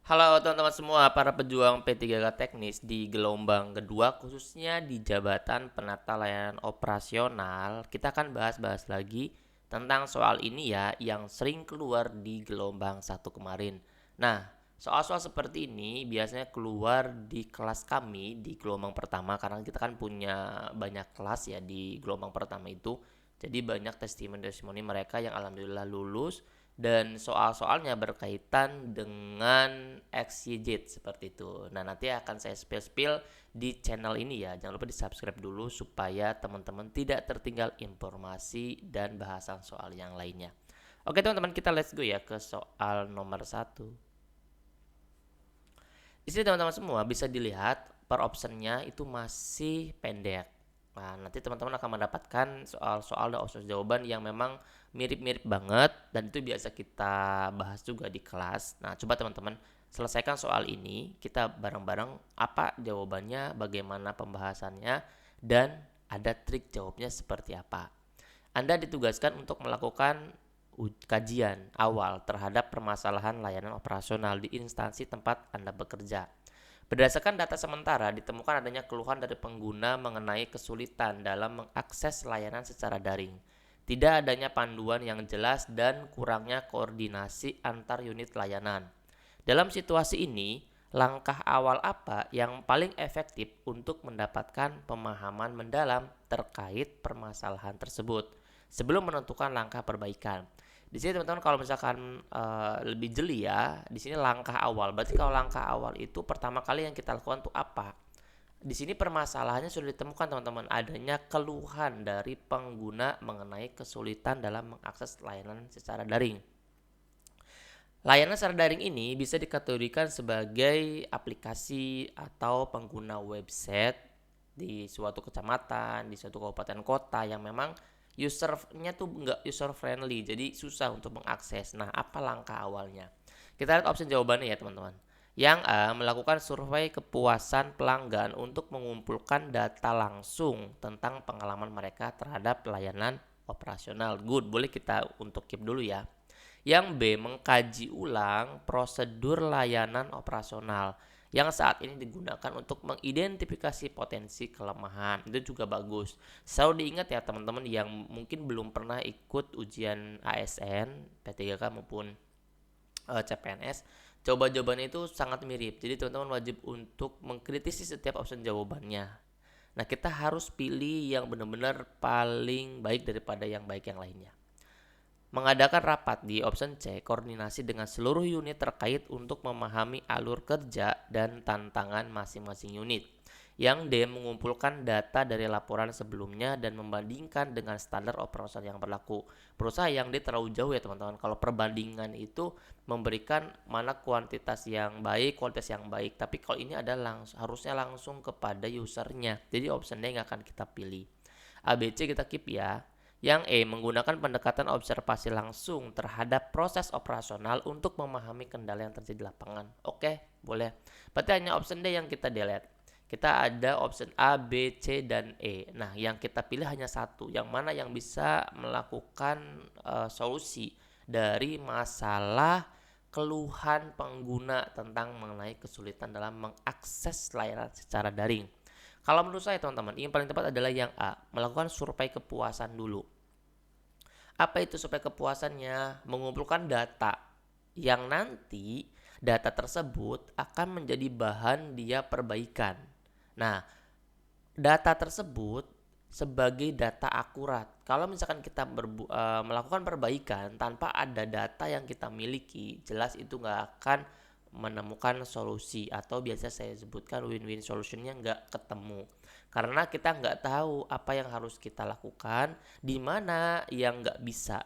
Halo teman-teman semua, para pejuang P3K teknis di gelombang kedua khususnya di jabatan penata layanan operasional. Kita akan bahas-bahas lagi tentang soal ini ya yang sering keluar di gelombang satu kemarin. Nah, soal-soal seperti ini biasanya keluar di kelas kami di gelombang pertama karena kita kan punya banyak kelas ya di gelombang pertama itu. Jadi banyak testimoni-testimoni mereka yang alhamdulillah lulus dan soal-soalnya berkaitan dengan XYZ seperti itu. Nah, nanti akan saya spill-spill di channel ini ya. Jangan lupa di-subscribe dulu supaya teman-teman tidak tertinggal informasi dan bahasan soal yang lainnya. Oke teman-teman, kita let's go ya ke soal nomor satu. Di sini teman-teman semua bisa dilihat per optionnya itu masih pendek. Nah, nanti teman-teman akan mendapatkan soal-soal dan opsi jawaban yang memang mirip-mirip banget dan itu biasa kita bahas juga di kelas. Nah, coba teman-teman selesaikan soal ini, kita bareng-bareng apa jawabannya, bagaimana pembahasannya, dan ada trik jawabnya seperti apa. Anda ditugaskan untuk melakukan kajian awal terhadap permasalahan layanan operasional di instansi tempat Anda bekerja. Berdasarkan data sementara, ditemukan adanya keluhan dari pengguna mengenai kesulitan dalam mengakses layanan secara daring. Tidak adanya panduan yang jelas dan kurangnya koordinasi antar unit layanan. Dalam situasi ini, langkah awal apa yang paling efektif untuk mendapatkan pemahaman mendalam terkait permasalahan tersebut sebelum menentukan langkah perbaikan? Di sini teman-teman kalau misalkan lebih jeli ya, di sini langkah awal. Berarti kalau langkah awal itu pertama kali yang kita lakukan tuh apa? Di sini permasalahannya sudah ditemukan teman-teman, adanya keluhan dari pengguna mengenai kesulitan dalam mengakses layanan secara daring. Layanan secara daring ini bisa dikategorikan sebagai aplikasi atau pengguna website di suatu kecamatan, di suatu kabupaten kota yang memang usernya tuh nggak user friendly, jadi susah untuk mengakses. Nah, apa langkah awalnya? Kita lihat opsi jawabannya ya teman-teman. Yang A, melakukan survei kepuasan pelanggan untuk mengumpulkan data langsung tentang pengalaman mereka terhadap layanan operasional. Good, boleh kita untuk keep dulu ya. Yang B, mengkaji ulang prosedur layanan operasional yang saat ini digunakan untuk mengidentifikasi potensi kelemahan. Itu juga bagus. Selalu diingat ya teman-teman yang mungkin belum pernah ikut ujian ASN, P3K maupun CPNS. Jawaban-jawabannya itu sangat mirip. Jadi teman-teman wajib untuk mengkritisi setiap opsi jawabannya. Nah, kita harus pilih yang benar-benar paling baik daripada yang baik yang lainnya. Mengadakan rapat di option C, koordinasi dengan seluruh unit terkait untuk memahami alur kerja dan tantangan masing-masing unit. Yang D, mengumpulkan data dari laporan sebelumnya dan membandingkan dengan standar operasional yang berlaku. Berusaha yang D terlalu jauh ya teman-teman. Kalau perbandingan itu memberikan mana kuantitas yang baik, kualitas yang baik. Tapi kalau ini adalah harusnya langsung kepada usernya. Jadi option D yang akan kita pilih. A, B, C kita keep ya. Yang E, menggunakan pendekatan observasi langsung terhadap proses operasional untuk memahami kendala yang terjadi di lapangan. Oke, boleh. Berarti hanya option D yang kita delete. Kita ada option A, B, C, dan E. Nah, yang kita pilih hanya satu. Yang mana yang bisa melakukan solusi dari masalah keluhan pengguna tentang mengenai kesulitan dalam mengakses layanan secara daring. Kalau menurut saya teman-teman, yang paling tepat adalah yang A, melakukan survei kepuasan dulu. Apa itu survei kepuasannya? Mengumpulkan data yang nanti data tersebut akan menjadi bahan dia perbaikan. Nah, data tersebut sebagai data akurat. Kalau misalkan kita melakukan perbaikan tanpa ada data yang kita miliki, jelas itu nggak akan menemukan solusi atau biasa saya sebutkan win-win solutionnya nggak ketemu karena kita nggak tahu apa yang harus kita lakukan, di mana yang nggak bisa,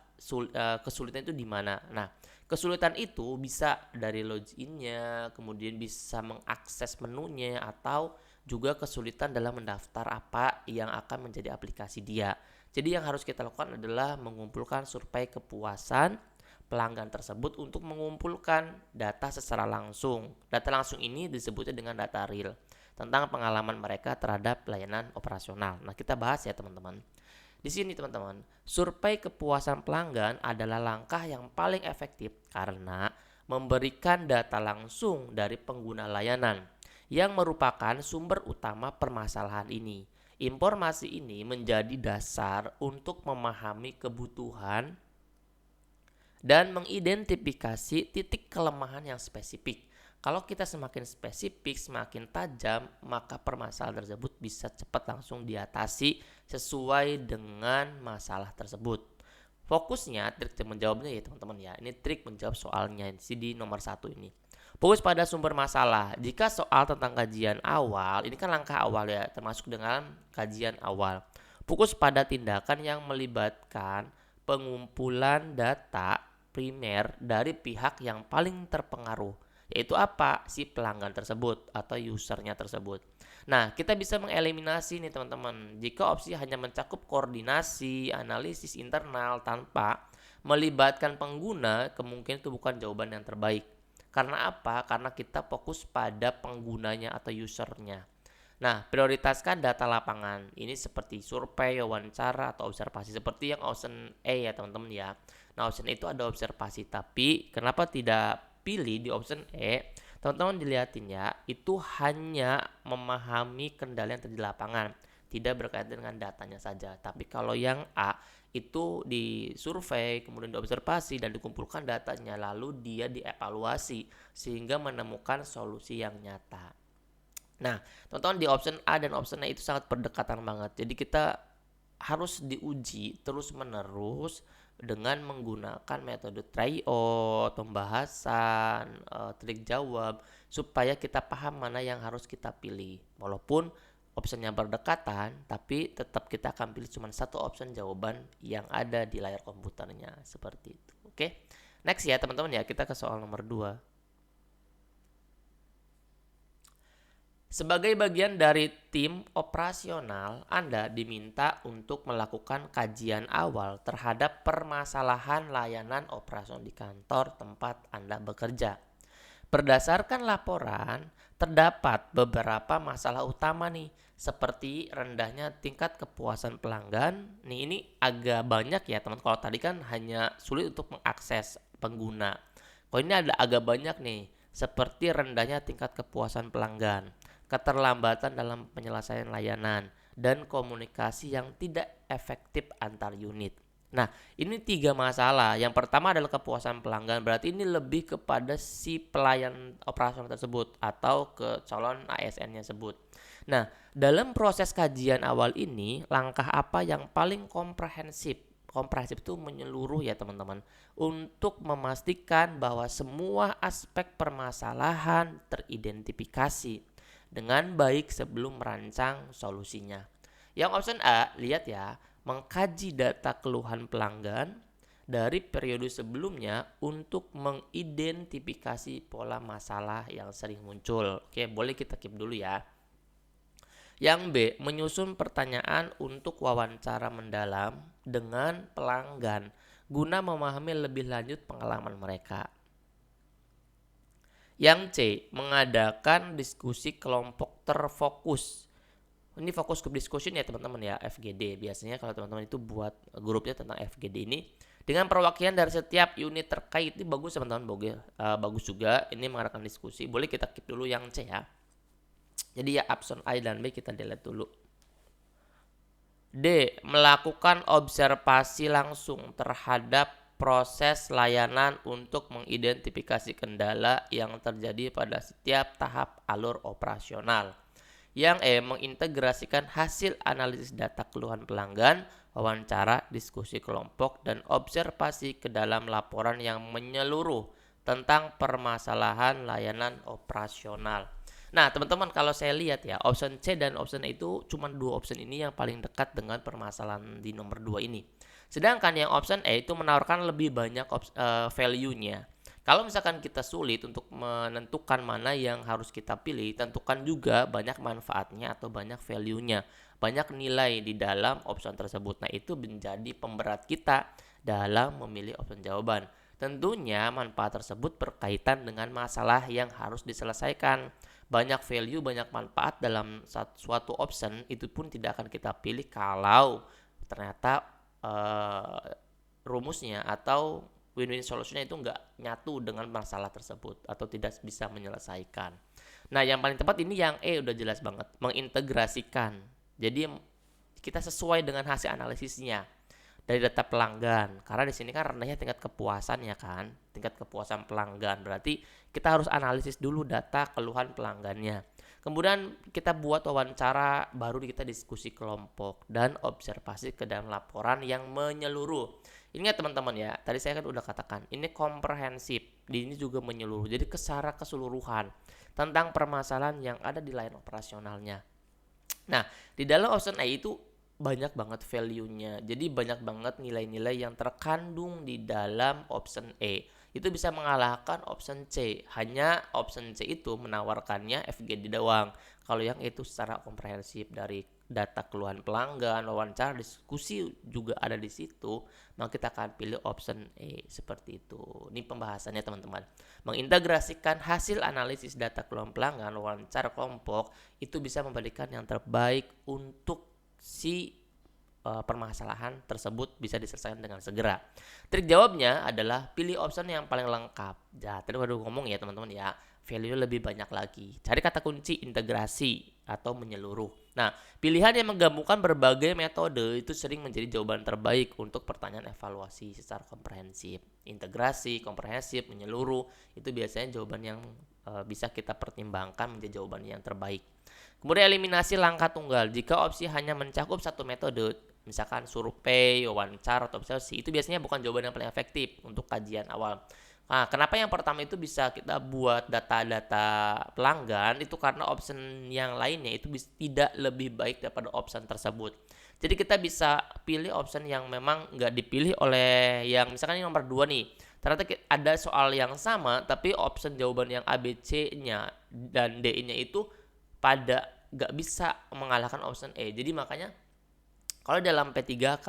kesulitan itu di mana. Nah, kesulitan itu bisa dari loginnya, kemudian bisa mengakses menunya, atau juga kesulitan dalam mendaftar apa yang akan menjadi aplikasi dia. Jadi yang harus kita lakukan adalah mengumpulkan survei kepuasan pelanggan tersebut untuk mengumpulkan data secara langsung. Data langsung ini disebutnya dengan data real tentang pengalaman mereka terhadap layanan operasional. Nah, kita bahas ya teman-teman. Di sini teman-teman, survei kepuasan pelanggan adalah langkah yang paling efektif karena memberikan data langsung dari pengguna layanan yang merupakan sumber utama permasalahan ini. Informasi ini menjadi dasar untuk memahami kebutuhan dan mengidentifikasi titik kelemahan yang spesifik. Kalau kita semakin spesifik, semakin tajam, maka permasalahan tersebut bisa cepat langsung diatasi sesuai dengan masalah tersebut. Fokusnya, trik menjawabnya ya teman-teman ya. Ini trik menjawab soalnya di nomor 1 ini. Fokus pada sumber masalah. Jika soal tentang kajian awal, ini kan langkah awal ya, termasuk dengan kajian awal. Fokus pada tindakan yang melibatkan pengumpulan data primer dari pihak yang paling terpengaruh, yaitu apa? Si pelanggan tersebut atau usernya tersebut. Nah, kita bisa mengeliminasi nih teman-teman, jika opsi hanya mencakup koordinasi, analisis internal tanpa melibatkan pengguna, kemungkinan itu bukan jawaban yang terbaik. Karena apa? Karena kita fokus pada penggunanya atau usernya. Nah, prioritaskan data lapangan. Ini seperti survei, wawancara, atau observasi. Seperti yang option E ya teman-teman ya. Nah, option E itu ada observasi. Tapi kenapa tidak pilih di option E? Teman-teman dilihatin ya, itu hanya memahami kendala yang terjadi di lapangan. Tidak berkaitan dengan datanya saja. Tapi kalau yang A, itu di survei, kemudian diobservasi, dan dikumpulkan datanya. Lalu dia dievaluasi sehingga menemukan solusi yang nyata. Nah, teman-teman di option A dan option E itu sangat berdekatan banget. Jadi kita harus diuji terus-menerus dengan menggunakan metode tryout, pembahasan, trik jawab supaya kita paham mana yang harus kita pilih. Walaupun optionnya berdekatan, tapi tetap kita akan pilih cuma satu option jawaban yang ada di layar komputernya seperti itu. Oke. Next ya teman-teman ya, kita ke soal nomor 2. Sebagai bagian dari tim operasional, Anda diminta untuk melakukan kajian awal terhadap permasalahan layanan operasional di kantor tempat Anda bekerja. Berdasarkan laporan, terdapat beberapa masalah utama nih, seperti rendahnya tingkat kepuasan pelanggan. Nih ini agak banyak ya teman, kalau tadi kan hanya sulit untuk mengakses pengguna. Kalau ini ada agak banyak nih, seperti rendahnya tingkat kepuasan pelanggan, keterlambatan dalam penyelesaian layanan, dan komunikasi yang tidak efektif antar unit. Nah, ini 3 masalah. Yang pertama adalah kepuasan pelanggan. Berarti ini lebih kepada si pelayan operasional tersebut atau ke calon ASN-nya tersebut. Nah, dalam proses kajian awal ini, langkah apa yang paling komprehensif? Komprehensif itu menyeluruh ya teman-teman, untuk memastikan bahwa semua aspek permasalahan teridentifikasi dengan baik sebelum merancang solusinya. Yang option A, lihat ya, mengkaji data keluhan pelanggan dari periode sebelumnya untuk mengidentifikasi pola masalah yang sering muncul. Oke, boleh kita keep dulu ya. Yang B, menyusun pertanyaan untuk wawancara mendalam dengan pelanggan guna memahami lebih lanjut pengalaman mereka. Yang C, mengadakan diskusi kelompok terfokus. Ini fokus group discussion ya teman-teman ya, FGD. Biasanya kalau teman-teman itu buat grupnya tentang FGD ini dengan perwakilan dari setiap unit terkait. Ini bagus teman-teman, bagus juga. Ini mengadakan diskusi. Boleh kita keep dulu yang C ya. Jadi ya option A dan B kita delete dulu. D, melakukan observasi langsung terhadap proses layanan untuk mengidentifikasi kendala yang terjadi pada setiap tahap alur operasional. Yang E, mengintegrasikan hasil analisis data keluhan pelanggan, wawancara, diskusi kelompok, dan observasi ke dalam laporan yang menyeluruh tentang permasalahan layanan operasional. Nah teman-teman, kalau saya lihat ya, option C dan option E itu cuma 2 option ini yang paling dekat dengan permasalahan di nomor 2 ini. Sedangkan yang option E itu menawarkan lebih banyak value-nya. Kalau misalkan kita sulit untuk menentukan mana yang harus kita pilih, tentukan juga banyak manfaatnya atau banyak value-nya, banyak nilai di dalam option tersebut. Nah, itu menjadi pemberat kita dalam memilih option jawaban. Tentunya manfaat tersebut berkaitan dengan masalah yang harus diselesaikan. Banyak value, banyak manfaat dalam suatu option itu pun tidak akan kita pilih kalau ternyata rumusnya atau win-win solutionnya itu nggak nyatu dengan masalah tersebut atau tidak bisa menyelesaikan. Nah, yang paling tepat ini yang udah jelas banget, mengintegrasikan. Jadi kita sesuai dengan hasil analisisnya dari data pelanggan. Karena di sini kan rendahnya tingkat kepuasan ya kan, tingkat kepuasan pelanggan. Berarti kita harus analisis dulu data keluhan pelanggannya. Kemudian kita buat wawancara, baru kita diskusi kelompok dan observasi ke dalam laporan yang menyeluruh. Ingat teman-teman ya, tadi saya kan udah katakan, ini komprehensif, ini juga menyeluruh. Jadi secara keseluruhan tentang permasalahan yang ada di layanan operasionalnya. Nah, di dalam option A itu banyak banget value-nya. Jadi banyak banget nilai-nilai yang terkandung di dalam option A. Itu bisa mengalahkan option C. Hanya option C itu menawarkannya FGD doang. Kalau yang itu secara komprehensif dari data keluhan pelanggan, wawancara, diskusi juga ada di situ, maka kita akan pilih option A seperti itu. Ini pembahasannya teman-teman. Mengintegrasikan hasil analisis data keluhan pelanggan, wawancara kelompok itu bisa memberikan yang terbaik untuk si permasalahan tersebut bisa diselesaikan dengan segera. Trik jawabnya adalah pilih option yang paling lengkap. Ya, tadi baru ngomong ya teman-teman ya, value lebih banyak lagi. Cari kata kunci integrasi atau menyeluruh. Nah, pilihan yang menggabungkan berbagai metode itu sering menjadi jawaban terbaik untuk pertanyaan evaluasi secara komprehensif. Integrasi, komprehensif, menyeluruh itu biasanya jawaban yang bisa kita pertimbangkan menjadi jawaban yang terbaik. Kemudian eliminasi langkah tunggal. Jika opsi hanya mencakup satu metode, misalkan survei, wawancara, atau observasi, itu biasanya bukan jawaban yang paling efektif untuk kajian awal. Nah, kenapa yang pertama itu bisa kita buat data-data pelanggan itu karena option yang lainnya itu tidak lebih baik daripada option tersebut. Jadi kita bisa pilih option yang memang nggak dipilih oleh yang misalkan ini nomor 2 nih. Ternyata ada soal yang sama tapi option jawaban yang A, B, C-nya dan D-nya itu pada nggak bisa mengalahkan option E. Jadi makanya kalau dalam P3K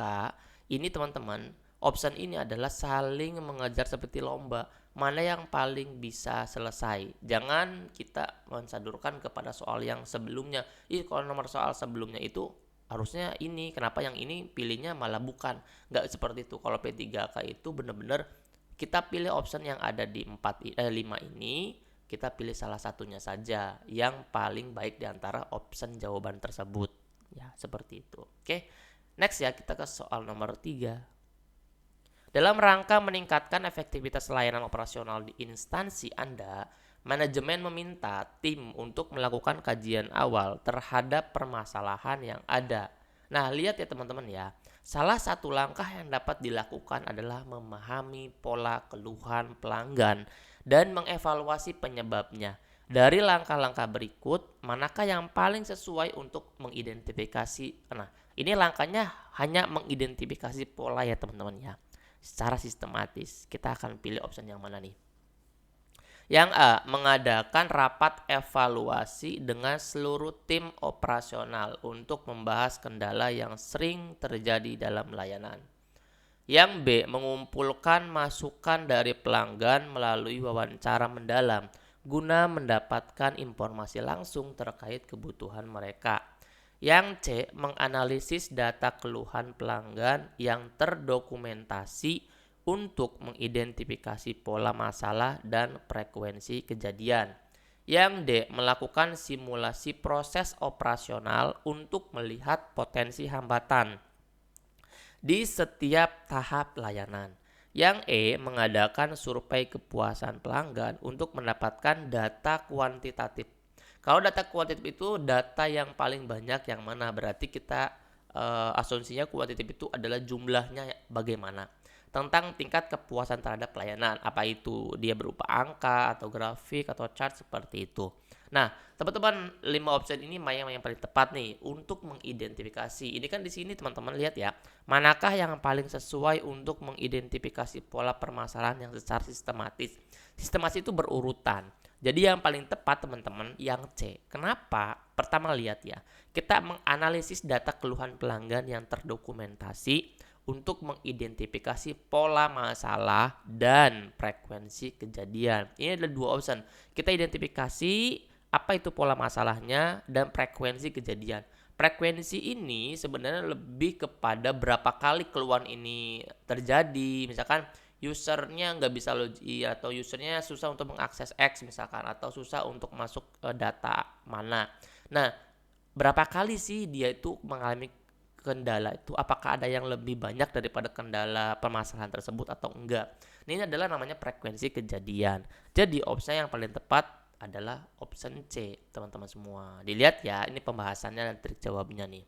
ini teman-teman, option ini adalah saling mengejar seperti lomba. Mana yang paling bisa selesai. Jangan kita mensadurkan kepada soal yang sebelumnya. Kalau nomor soal sebelumnya itu harusnya ini, kenapa yang ini pilihnya malah bukan. Nggak seperti itu. Kalau P3K itu benar-benar kita pilih option yang ada di 5 ini, kita pilih salah satunya saja yang paling baik di antara option jawaban tersebut. Ya, seperti itu. Oke. Next ya, kita ke soal nomor 3. Dalam rangka meningkatkan efektivitas layanan operasional di instansi Anda, manajemen meminta tim untuk melakukan kajian awal terhadap permasalahan yang ada. Nah, lihat ya teman-teman ya. Salah satu langkah yang dapat dilakukan adalah memahami pola keluhan pelanggan dan mengevaluasi penyebabnya. Dari langkah-langkah berikut, manakah yang paling sesuai untuk mengidentifikasi? Nah, ini langkahnya hanya mengidentifikasi pola ya teman-teman ya. Secara sistematis, kita akan pilih option yang mana nih? Yang A, mengadakan rapat evaluasi dengan seluruh tim operasional untuk membahas kendala yang sering terjadi dalam layanan. Yang B, mengumpulkan masukan dari pelanggan melalui wawancara mendalam guna mendapatkan informasi langsung terkait kebutuhan mereka. Yang C, menganalisis data keluhan pelanggan yang terdokumentasi untuk mengidentifikasi pola masalah dan frekuensi kejadian. Yang D, melakukan simulasi proses operasional untuk melihat potensi hambatan di setiap tahap layanan. Yang E, mengadakan survei kepuasan pelanggan untuk mendapatkan data kuantitatif. Kalau data kuantitatif itu data yang paling banyak yang mana? Berarti kita asumsinya kuantitatif itu adalah jumlahnya bagaimana. Tentang tingkat kepuasan terhadap pelayanan. Apa itu? Dia berupa angka atau grafik atau chart seperti itu. Nah, teman-teman 5 option ini yang paling tepat nih untuk mengidentifikasi. Ini kan di sini teman-teman lihat ya, manakah yang paling sesuai untuk mengidentifikasi pola permasalahan yang secara sistematis. Sistematis itu berurutan. Jadi yang paling tepat teman-teman yang C. Kenapa? Pertama lihat ya, kita menganalisis data keluhan pelanggan yang terdokumentasi untuk mengidentifikasi pola masalah dan frekuensi kejadian. Ini adalah 2 option. Kita identifikasi apa itu pola masalahnya dan frekuensi kejadian. Frekuensi ini sebenarnya lebih kepada berapa kali keluhan ini terjadi. Misalkan usernya nggak bisa atau usernya susah untuk mengakses X misalkan, atau susah untuk masuk ke data mana. Nah, berapa kali sih dia itu mengalami kendala itu, apakah ada yang lebih banyak daripada kendala permasalahan tersebut atau enggak. Nah, ini adalah namanya frekuensi kejadian. Jadi opsi yang paling tepat adalah option C, teman-teman semua. Dilihat ya, ini pembahasannya dan trik jawabnya nih.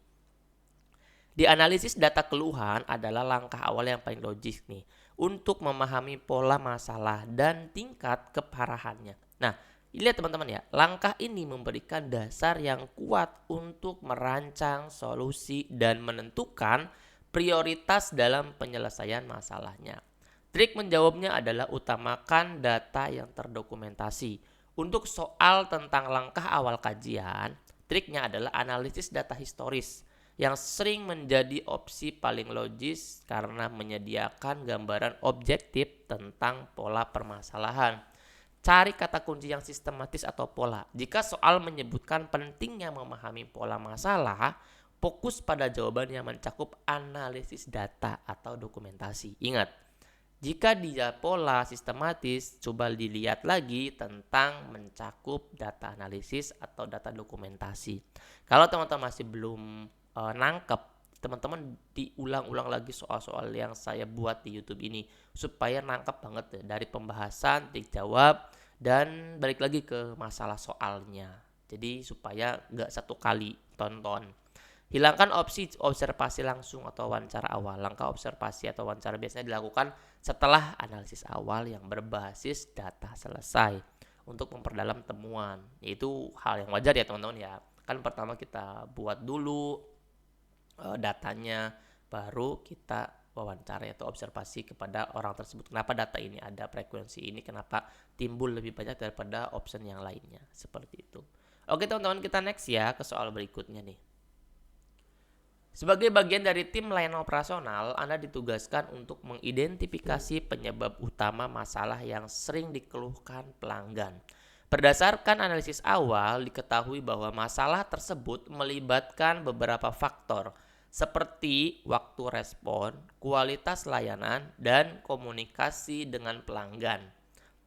Di analisis data keluhan adalah langkah awal yang paling logis nih untuk memahami pola masalah dan tingkat keparahannya. Nah, lihat teman-teman ya, langkah ini memberikan dasar yang kuat untuk merancang solusi dan menentukan prioritas dalam penyelesaian masalahnya. Trik menjawabnya adalah utamakan data yang terdokumentasi. Untuk soal tentang langkah awal kajian, triknya adalah analisis data historis yang sering menjadi opsi paling logis karena menyediakan gambaran objektif tentang pola permasalahan. Cari kata kunci yang sistematis atau pola. Jika soal menyebutkan pentingnya memahami pola masalah, fokus pada jawaban yang mencakup analisis data atau dokumentasi. Ingat, jika dia pola sistematis, coba dilihat lagi tentang mencakup data analisis atau data dokumentasi. Kalau teman-teman masih belum nangkep, teman-teman diulang-ulang lagi soal-soal yang saya buat di YouTube ini supaya nangkep banget ya, dari pembahasan, trik jawab, dan balik lagi ke masalah soalnya. Jadi supaya nggak satu kali tonton. Hilangkan opsi observasi langsung atau wawancara awal. Langkah observasi atau wawancara biasanya dilakukan setelah analisis awal yang berbasis data selesai untuk memperdalam temuan. Itu hal yang wajar ya teman-teman ya. Kan pertama kita buat dulu datanya, baru kita wawancara atau observasi kepada orang tersebut. Kenapa data ini ada frekuensi ini, kenapa timbul lebih banyak daripada option yang lainnya. Seperti itu. Oke teman-teman, kita next ya ke soal berikutnya nih. Sebagai bagian dari tim layanan operasional, Anda ditugaskan untuk mengidentifikasi penyebab utama masalah yang sering dikeluhkan pelanggan. Berdasarkan analisis awal, diketahui bahwa masalah tersebut melibatkan beberapa faktor seperti waktu respon, kualitas layanan, dan komunikasi dengan pelanggan.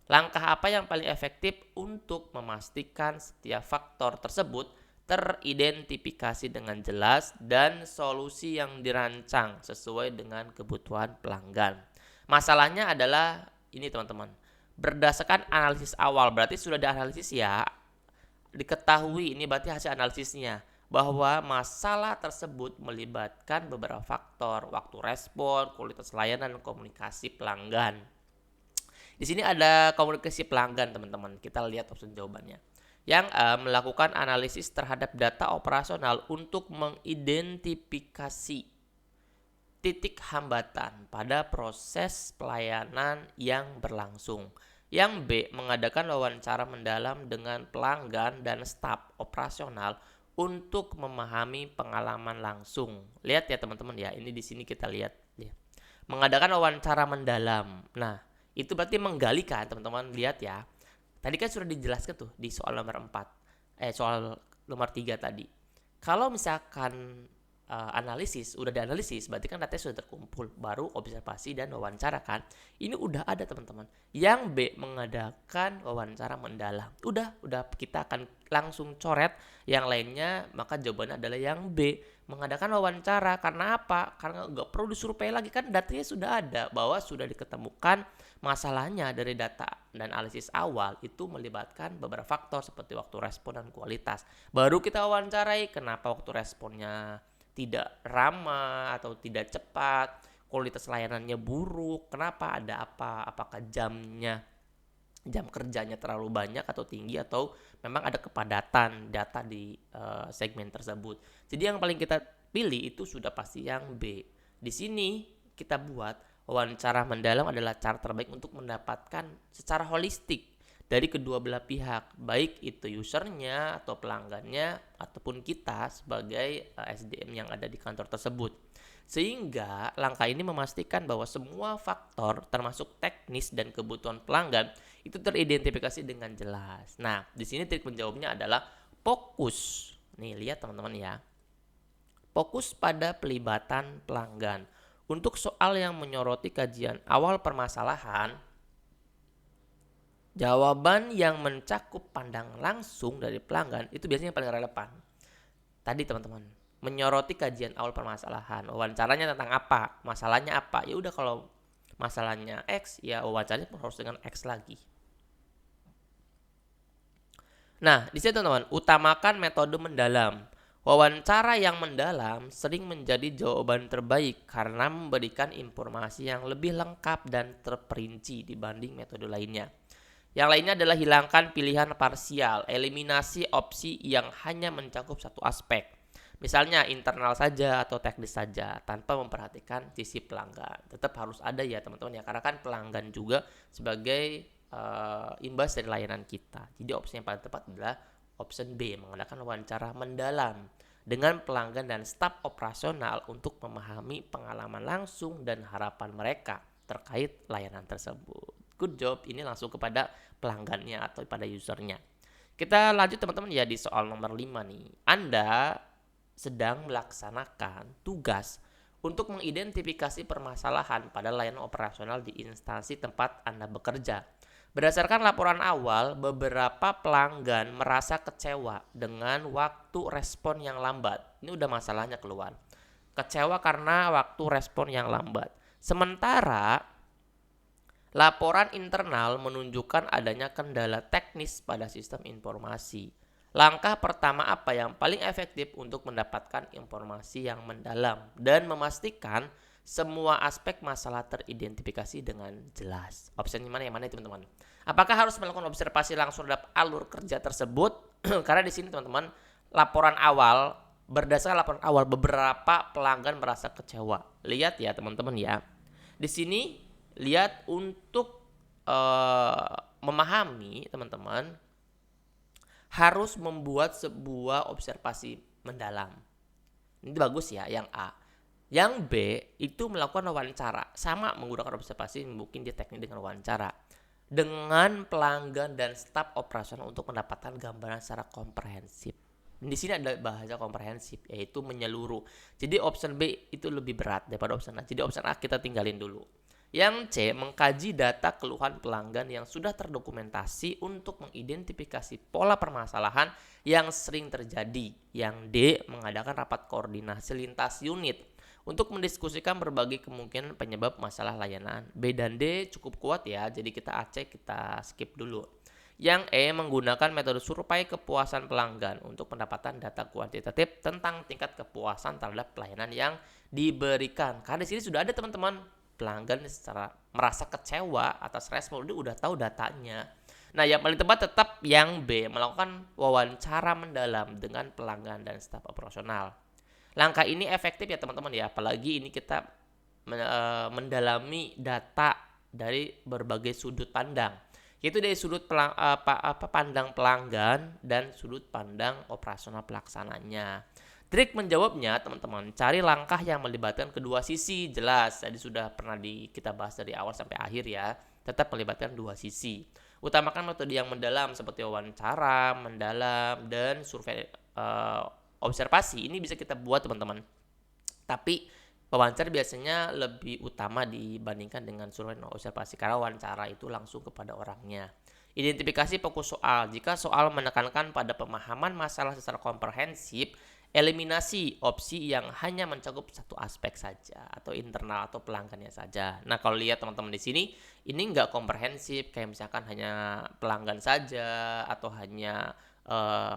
Langkah apa yang paling efektif untuk memastikan setiap faktor tersebut teridentifikasi dengan jelas dan solusi yang dirancang sesuai dengan kebutuhan pelanggan? Masalahnya adalah ini teman-teman, berdasarkan analisis awal, berarti sudah dianalisis ya, diketahui ini berarti hasil analisisnya bahwa masalah tersebut melibatkan beberapa faktor, waktu respon, kualitas layanan, dan komunikasi pelanggan. Di sini ada komunikasi pelanggan teman-teman. Kita lihat opsi jawabannya. Yang melakukan analisis terhadap data operasional untuk mengidentifikasi titik hambatan pada proses pelayanan yang berlangsung. Yang B, mengadakan wawancara mendalam dengan pelanggan dan staf operasional untuk memahami pengalaman langsung. Lihat ya teman-teman ya, ini di sini kita lihat ya. Mengadakan wawancara mendalam. Nah, itu berarti menggali kan teman-teman, lihat ya. Tadi kan sudah dijelaskan tuh di soal nomor 4. Soal nomor 3 tadi. Kalau misalkan analisis, udah dianalisis, berarti kan datanya sudah terkumpul, baru observasi dan wawancara kan. Ini udah ada teman-teman. Yang B, mengadakan wawancara mendalam. Udah kita akan langsung coret yang lainnya, maka jawabannya adalah yang B, mengadakan wawancara. Karena apa? Karena nggak perlu disurvei lagi, kan datanya sudah ada, bahwa sudah diketemukan masalahnya dari data dan analisis awal itu melibatkan beberapa faktor seperti waktu respon dan kualitas. Baru kita wawancarai kenapa waktu responnya tidak ramah atau tidak cepat, kualitas layanannya buruk, kenapa, ada apa, apakah jam kerjanya terlalu banyak atau tinggi, atau memang ada kepadatan data di segmen tersebut. Jadi yang paling kita pilih itu sudah pasti yang B. Di sini kita buat wawancara mendalam adalah cara terbaik untuk mendapatkan secara holistik dari kedua belah pihak, baik itu usernya atau pelanggannya ataupun kita sebagai SDM yang ada di kantor tersebut. Sehingga langkah ini memastikan bahwa semua faktor termasuk teknis dan kebutuhan pelanggan itu teridentifikasi dengan jelas. Nah, di sini trik menjawabnya adalah fokus. Nih, lihat teman-teman ya. Fokus pada pelibatan pelanggan, Untuk soal yang menyoroti kajian awal permasalahan, jawaban yang mencakup pandangan langsung dari pelanggan itu biasanya paling relevan. Tadi teman-teman, menyoroti kajian awal permasalahan, wawancaranya tentang apa, masalahnya apa. Ya udah, kalau masalahnya X, ya wawancaranya harus dengan X lagi. Nah, di sini teman-teman, utamakan metode mendalam. Wawancara yang mendalam sering menjadi jawaban terbaik karena memberikan informasi yang lebih lengkap dan terperinci dibanding metode lainnya. Yang lainnya adalah hilangkan pilihan parsial, eliminasi opsi yang hanya mencakup satu aspek. Misalnya internal saja atau teknis saja tanpa memperhatikan sisi pelanggan. Tetap harus ada ya teman-teman ya, karena kan pelanggan juga sebagai imbas dari layanan kita. Jadi opsi yang paling tepat adalah option B, mengadakan wawancara mendalam dengan pelanggan dan staf operasional untuk memahami pengalaman langsung dan harapan mereka terkait layanan tersebut. Good job, ini langsung kepada pelanggannya atau pada usernya. Kita lanjut teman-teman ya di soal nomor 5 nih. Anda sedang melaksanakan tugas untuk mengidentifikasi permasalahan pada layanan operasional di instansi tempat Anda bekerja. Berdasarkan laporan awal, beberapa pelanggan merasa kecewa dengan waktu respon yang lambat. Ini udah masalahnya keluar. Kecewa karena waktu respon yang lambat. Sementara laporan internal menunjukkan adanya kendala teknis pada sistem informasi. Langkah pertama apa yang paling efektif untuk mendapatkan informasi yang mendalam dan memastikan semua aspek masalah teridentifikasi dengan jelas. Opsi yang mana teman-teman? Apakah harus melakukan observasi langsung terhadap alur kerja tersebut? Karena di sini teman-teman, berdasarkan laporan awal beberapa pelanggan merasa kecewa. Lihat ya teman-teman ya. Di sini lihat untuk memahami teman-teman harus membuat sebuah observasi mendalam. Ini bagus ya yang A. Yang B itu melakukan wawancara, sama menggunakan observasi, mungkin dia teknik dengan wawancara dengan pelanggan dan staf operasional untuk mendapatkan gambaran secara komprehensif. Di sini ada bahasa komprehensif, yaitu menyeluruh. Jadi option B itu lebih berat daripada option A. Jadi option A kita tinggalin dulu. Yang C, mengkaji data keluhan pelanggan yang sudah terdokumentasi untuk mengidentifikasi pola permasalahan yang sering terjadi. Yang D, mengadakan rapat koordinasi lintas unit untuk mendiskusikan berbagai kemungkinan penyebab masalah layanan. B dan D cukup kuat ya, jadi kita acek, kita skip dulu. Yang E, menggunakan metode survei kepuasan pelanggan untuk pendapatan data kuantitatif tentang tingkat kepuasan terhadap pelayanan yang diberikan. Karena di sini sudah ada teman-teman, pelanggan secara merasa kecewa atas respon, dia udah tahu datanya. Nah, yang paling tepat tetap yang B, melakukan wawancara mendalam dengan pelanggan dan staf operasional. Langkah ini efektif ya teman-teman ya, apalagi ini kita mendalami data dari berbagai sudut pandang, yaitu dari sudut pandang pelanggan dan sudut pandang operasional pelaksananya. Trik menjawabnya teman-teman, cari langkah yang melibatkan kedua sisi. Jelas, tadi sudah pernah kita bahas dari awal sampai akhir ya. Tetap melibatkan dua sisi. Utamakan metode yang mendalam seperti wawancara mendalam dan survei observasi. Ini bisa kita buat teman-teman. Tapi wawancara biasanya lebih utama dibandingkan dengan survei observasi, karena wawancara itu langsung kepada orangnya. Identifikasi fokus soal. Jika soal menekankan pada pemahaman masalah secara komprehensif, eliminasi opsi yang hanya mencakup satu aspek saja atau internal atau pelanggannya saja. Nah, kalau lihat teman-teman di sini, ini nggak komprehensif, kayak misalkan hanya pelanggan saja atau hanya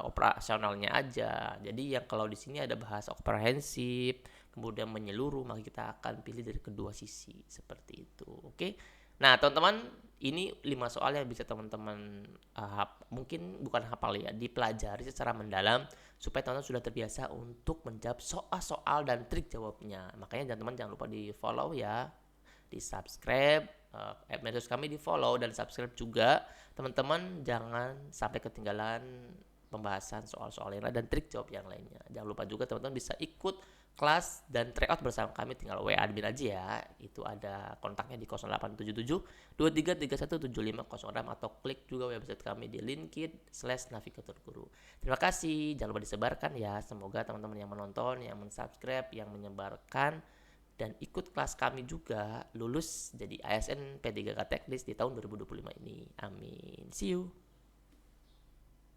operasionalnya aja. Jadi yang kalau di sini ada bahasa komprehensif, kemudian menyeluruh, maka kita akan pilih dari kedua sisi seperti itu. Oke. Nah, teman-teman, ini 5 soal yang bisa teman-teman mungkin bukan hafal ya, dipelajari secara mendalam supaya teman-teman sudah terbiasa untuk menjawab soal-soal dan trik jawabnya. Makanya teman-teman jangan lupa di follow ya, di subscribe, medsos kami di follow dan subscribe juga. Teman-teman jangan sampai ketinggalan pembahasan soal-soal yang lain dan trik jawab yang lainnya. Jangan lupa juga teman-teman bisa ikut kelas dan tryout bersama kami, tinggal WA admin aja ya. Itu ada kontaknya di 0877 23317506 atau klik juga website kami di linkit/navigator guru. Terima kasih, jangan lupa disebarkan ya. Semoga teman-teman yang menonton, yang mensubscribe, yang menyebarkan dan ikut kelas kami juga lulus jadi ASN P3K Teknis di tahun 2025 ini. Amin. See you.